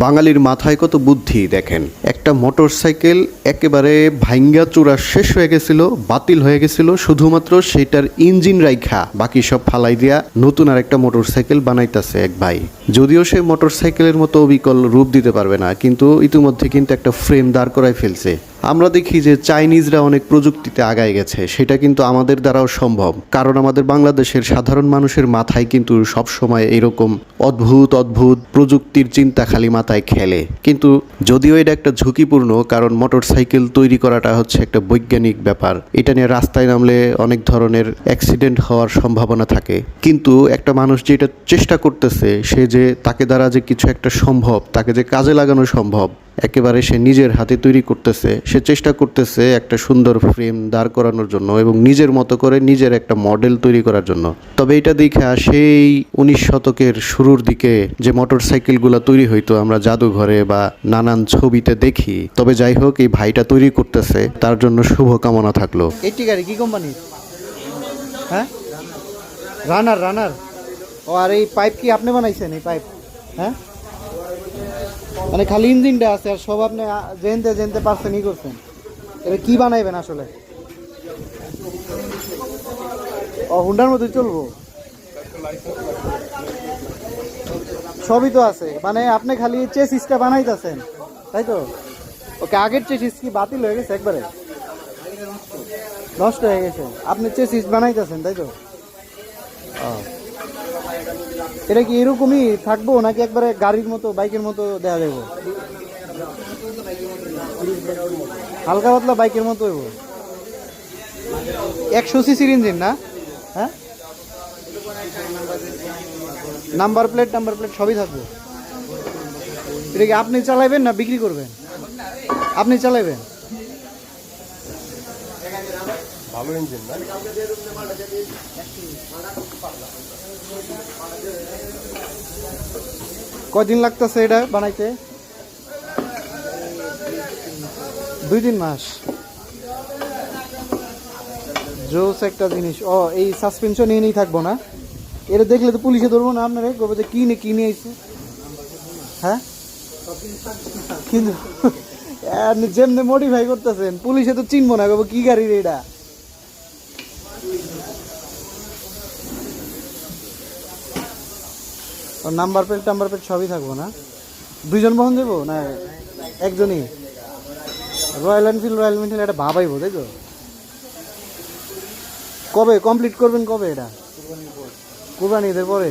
বাঙালির মাথায় কত বুদ্ধি দেখেন। একটা মোটরসাইকেল একেবারে ভাঙ্গা চূড়া শেষ হয়ে গেছিল, বাতিল হয়ে গেছিল, শুধুমাত্র সেটার ইঞ্জিন রাইখা বাকি সব ফালাই দিয়া নতুন আর একটা মোটরসাইকেল বানাইতেছে এক ভাই। যদিও সে মোটরসাইকেলের মতো অবিকল রূপ দিতে পারবে না, কিন্তু ইতিমধ্যে কিন্তু একটা ফ্রেম দাঁড় করায় ফেলছে। আমরা দেখি যে চাইনিজরা অনেক প্রযুক্তিতে আগায় গেছে, সেটা কিন্তু আমাদের দ্বারাও সম্ভব, কারণ আমাদের বাংলাদেশের সাধারণ মানুষের মাথায় কিন্তু সবসময় এরকম অদ্ভুত অদ্ভুত প্রযুক্তির চিন্তা খালি মাথায় খেলে। কিন্তু যদিও এটা একটা ঝুঁকিপূর্ণ, কারণ মোটরসাইকেল তৈরি করাটা হচ্ছে একটা বৈজ্ঞানিক ব্যাপার, এটা নিয়ে রাস্তায় নামলে অনেক ধরনের অ্যাক্সিডেন্ট হওয়ার সম্ভাবনা থাকে। কিন্তু একটা মানুষ যে এটা চেষ্টা করতেছে, সে যে তাকে দ্বারা যে কিছু একটা সম্ভব, তাকে যে কাজে লাগানো সম্ভব, একেবারে সে নিজের হাতে তৈরি করতেছে। সে চেষ্টা করতেছে একটা সুন্দর ফ্রেম দাঁড় করানোর জন্য এবং নিজের মতো করে নিজের একটা মডেল তৈরি করার জন্য। তবে এটা দেখে সেই 19 শতকের শুরুর দিকে যে মোটরসাইকেলগুলো তৈরি হইতো আমরা জাদুঘরে বা নানান ছবিতে দেখি। তবে যাই হোক, এই ভাইটা তৈরি করতেছে, তার জন্য শুভকামনা থাকলো। এইটি গাড়ি কি কোম্পানি? হ্যাঁ, রানার রানার। ও, আর এই পাইপ কি আপনি বানাইছেন? এই পাইপ, হ্যাঁ, মানে খালি ইঞ্জিনটা আছে আর সব আপনি জেনতে জেনতে পারছেন, ই করছেন। এবার কি বানাইবেন আসলে? ও, হুন্ডার মধ্যে চলবো, সবই তো আছে, মানে আপনি খালি চেসিসটা বানাইতেছেন, তাই তো? ওকে, আগের চেসিস কি বাতিল হয়ে গেছে? একবারে নষ্ট হয়ে গেছে, আপনি চেসিস বানাইতেছেন, তাই তো? এটা কি এরকমই থাকবো নাকি একবারে গাড়ির মতো, বাইকের মতো দেওয়া যাবো? হালকা পাতলা বাইকের মতো হইব। 100 সিসির ইঞ্জিন না? হ্যাঁ, নাম্বার প্লেট সবই থাকবে। এটা কি আপনি চালাইবেন না বিক্রি করবেন? আপনি চালাইবেন? ভালো ইঞ্জিন না? কয়দিন লাগতেছে এটা বানাইতে? 2-3 মাস। জোস একটা জিনিস। ও, এই সাসপেনশন নিয়েই থাকবো না? এটা দেখলে তো পুলিশে ধরবো না আপনারা? কবে যে কিনে আইছে, হ্যাঁ? কিন্তু যেমনি মডিফাই করতেছেন, পুলিশে তো চিনবো না, কবে কি গাড়ি রে এটা। নাম্বার প্লেট সবই থাকবো না? 2জন বহন দেবো না একজনই? রয়্যাল এনফিল্ড এটা ভাবাইবো, তাই তো? কবে কমপ্লিট করবেন? কবে এটা? কুরবানি ঈদের পরে?